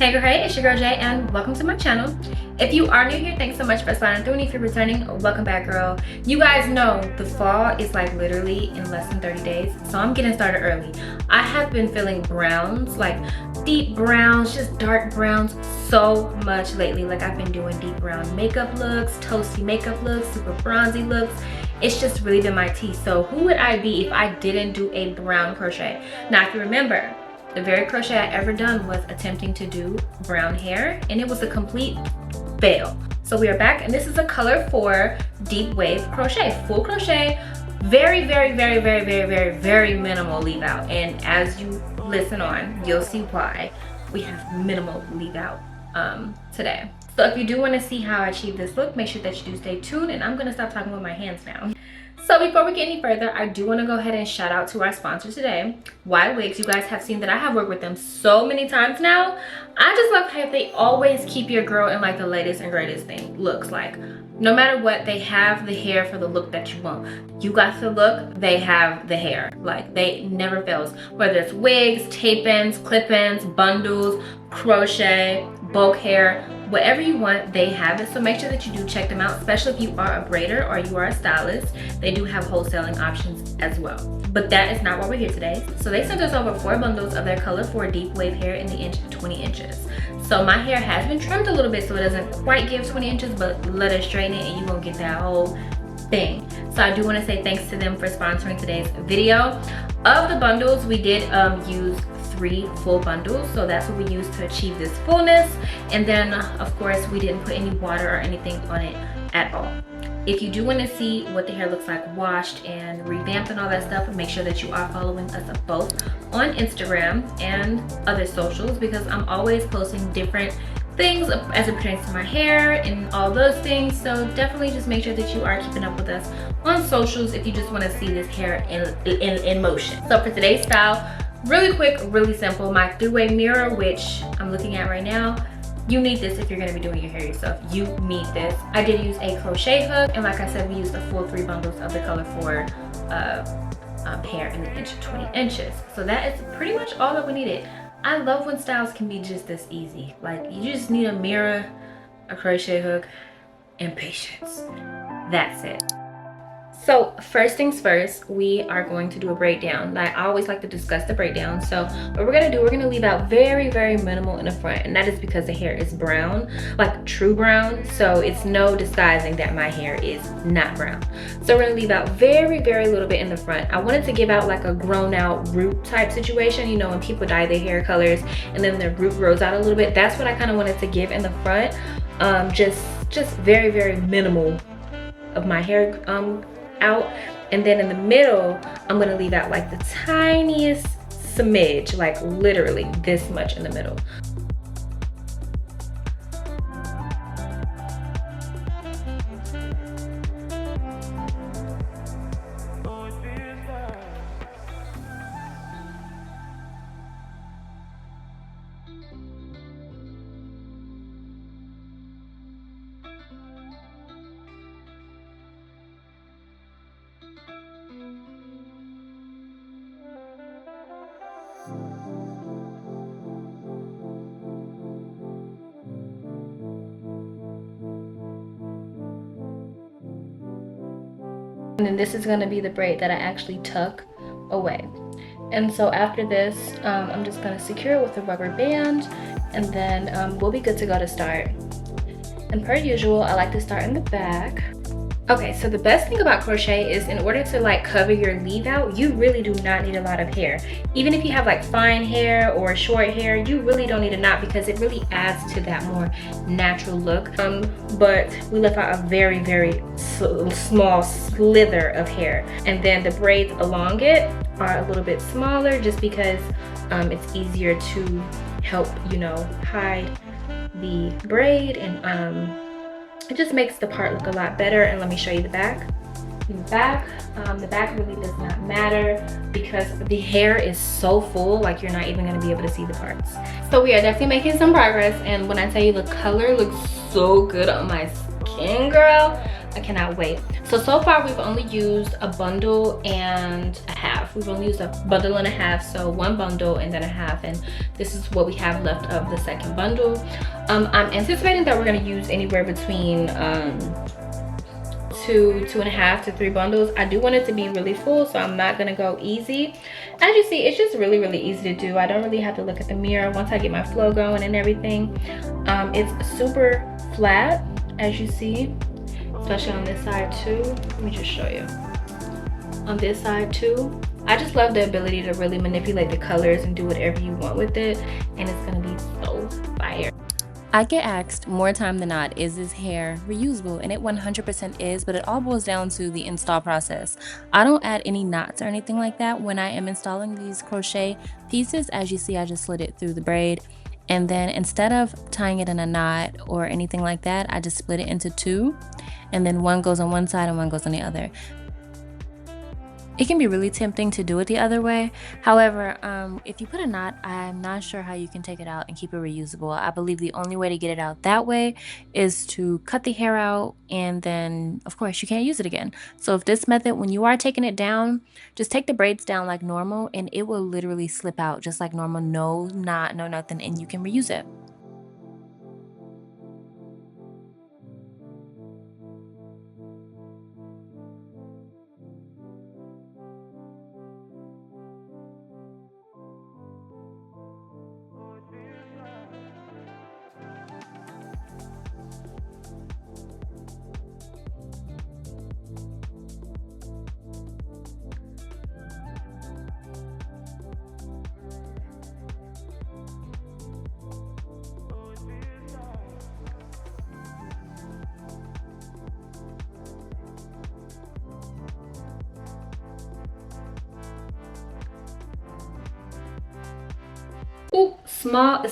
Hey girl, hey, it's your girl Jay and welcome to my channel. If you are new here, thanks so much for sliding through, and if you're returning, welcome back girl. You guys know the fall is like literally in less than 30 days, so I'm getting started early. I have been feeling browns, like deep browns, just dark browns so much lately. Like I've been doing deep brown makeup looks, toasty makeup looks, super bronzy looks. It's just really been my tea. So who would I be if I didn't do a brown crochet? Now if you remember, the very crochet I ever done was attempting to do brown hair, and it was a complete fail. So we are back, and this is a color 4 deep wave crochet, full crochet, very minimal leave out. And as you listen on, you'll see why we have minimal leave out today. So if you do want to see how I achieve this look, make sure that you do stay tuned, and I'm gonna stop talking with my hands now. So before we get any further, I do want to go ahead and shout out to our sponsor today, Ywigs. You guys have seen that I have worked with them so many times now. I just love how they always keep your girl in like the latest and greatest thing looks. Like no matter what, they have the hair for the look that you want. You got the look, they have the hair. Like they never fails. Whether it's wigs, tape-ins, clip-ins, bundles, crochet, bulk hair, whatever you want, they have it. So make sure that you do check them out, especially if you are a braider or you are a stylist. They do have wholesaling options as well. But that is not why we're here today. So they sent us over 4 bundles of their color 4 deep wave hair in the inch 20 inches. So my hair has been trimmed a little bit so it doesn't quite give 20 inches, but let us straighten it and you won't get that whole thing. So I do want to say thanks to them for sponsoring today's video. Of the bundles, we did use 3 full bundles, so that's what we used to achieve this fullness. And then of course we didn't put any water or anything on it at all. If you do want to see what the hair looks like washed and revamped and all that stuff, make sure that you are following us both on Instagram and other socials, because I'm always posting different things as it pertains to my hair and all those things. So definitely just make sure that you are keeping up with us on socials if you just want to see this hair in motion. So for today's style, really quick, really simple, my 3-way mirror, which I'm looking at right now. You need this if you're going to be doing your hair yourself. You need this. I did use a crochet hook, and like I said, we used the full 3 bundles of the color 4 hair in the inch 20 inches. So that is pretty much all that we needed. I love when styles can be just this easy. Like you just need a mirror, a crochet hook, and patience. That's it. So first things first, we are going to do a braid down. Like I always like to discuss the braid down. So what we're gonna do, we're gonna leave out very minimal in the front, and that is because the hair is brown, like true brown. So it's no disguising that my hair is not brown. So we're gonna leave out very little bit in the front. I wanted to give out like a grown out root type situation, you know, when people dye their hair colors and then their root grows out a little bit. That's what I kind of wanted to give in the front. Just very minimal of my hair out. And then in the middle, I'm gonna leave out like the tiniest smidge, like literally this much in the middle. And then this is going to be the braid that I actually tuck away. And so after this, I'm just going to secure it with a rubber band, and then we'll be good to go to start. And per usual, I like to start in the back. Okay, so the best thing about crochet is in order to like cover your leave out, you really do not need a lot of hair. Even if you have like fine hair or short hair, you really don't need a knot because it really adds to that more natural look. But we left out a very small slither of hair. And then the braids along it are a little bit smaller just because it's easier to help, you know, hide the braid, and it just makes the part look a lot better. And let me show you the back. The back really does not matter because the hair is so full, like you're not even going to be able to see the parts. So we are definitely making some progress, and when I tell you the color looks so good on my skin, girl, I cannot wait. So far we've only used a bundle and a half. We've only used a bundle and a half, so one bundle and then a half, and this is what we have left of the second bundle. I'm anticipating that we're gonna use anywhere between 2.5 to 3 bundles. I do want it to be really full, so I'm not gonna go easy. As you see, it's just really easy to do. I don't really have to look at the mirror once I get my flow going and everything. It's super flat, as you see, especially on this side too. Let me just show you. On this side too, I just love the ability to really manipulate the colors and do whatever you want with it, and it's gonna be so fire. I get asked more time than not, is this hair reusable? And it 100% is, but it all boils down to the install process. I don't add any knots or anything like that when I am installing these crochet pieces. As you see, I just slid it through the braid. And then instead of tying it in a knot or anything like that, I just split it into two. And then one goes on one side and one goes on the other. It can be really tempting to do it the other way. However, if you put a knot, I'm not sure how you can take it out and keep it reusable. I believe the only way to get it out that way is to cut the hair out, and then of course you can't use it again. So if this method, when you are taking it down, just take the braids down like normal and it will literally slip out just like normal. No knot, no nothing, and you can reuse it. Ooh, small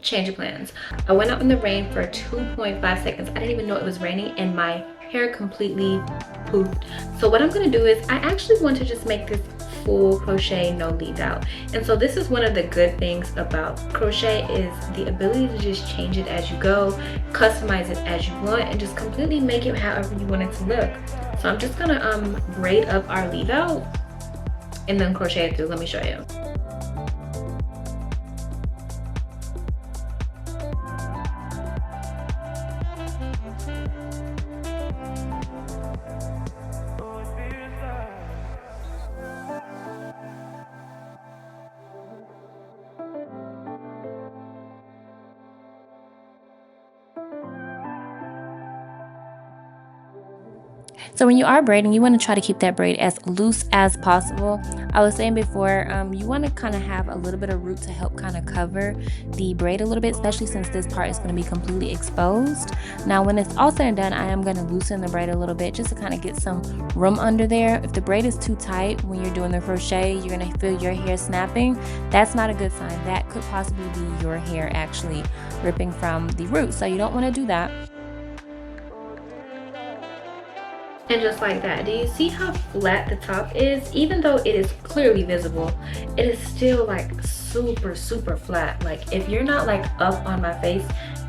change of plans. I went out in the rain for 2.5 seconds. I didn't even know it was raining and my hair completely poofed. So what I'm gonna do is I actually want to just make this full crochet, no leave out. And so this is one of the good things about crochet, is the ability to just change it as you go, customize it as you want, and just completely make it however you want it to look. So I'm just gonna braid up our leave out and then crochet it through. Let me show you. So when you are braiding, you want to try to keep that braid as loose as possible. I was saying before, you want to kind of have a little bit of root to help kind of cover the braid a little bit, especially since this part is going to be completely exposed. Now when it's all said and done, I am going to loosen the braid a little bit just to kind of get some room under there. If the braid is too tight when you're doing the crochet, you're going to feel your hair snapping. That's not a good sign. That could possibly be your hair actually ripping from the root, so you don't want to do that. And just like that, do you see how flat the top is? Even though it is clearly visible, it is still like super flat. Like if you're not like up on my face,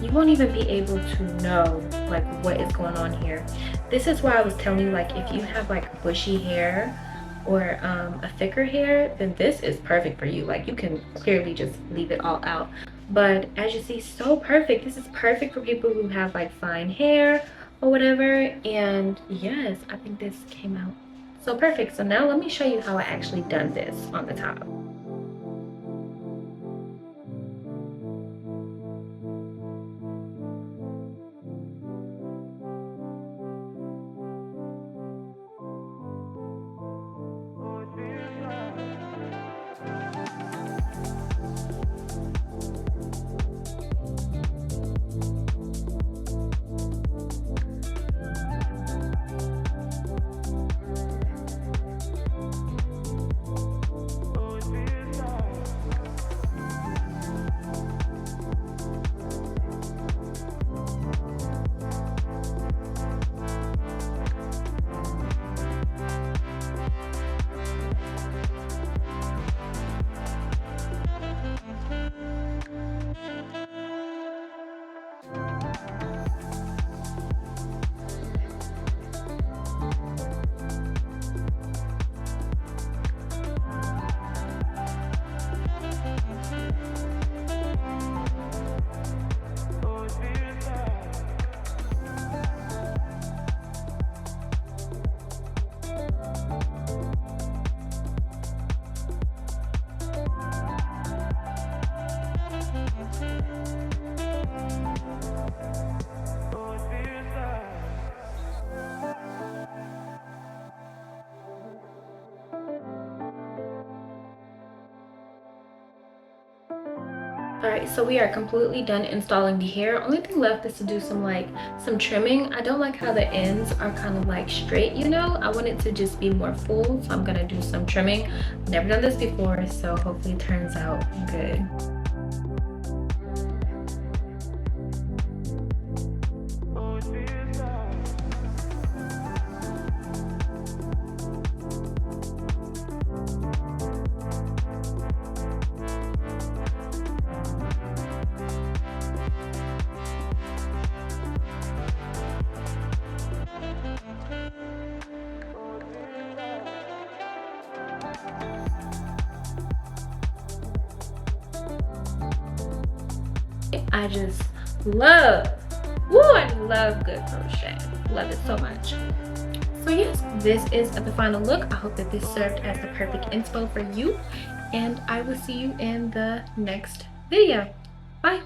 you won't even be able to know like what is going on here. This is why I was telling you, like if you have like bushy hair or a thicker hair, then this is perfect for you. Like you can clearly just leave it all out. But as you see, so perfect. This is perfect for people who have like fine hair or whatever. And yes, I think this came out so perfect. So now let me show you how I actually done this on the top. All right, so we are completely done installing the hair. Only thing left is to do some trimming. I don't like how the ends are kind of like straight, you know. I want it to just be more full, so I'm gonna do some trimming. I've never done this before, so hopefully it turns out good. I just love, I love good crochet. Love it so much. So yes, this is the final look. I hope that this served as the perfect inspo for you, and I will see you in the next video. Bye.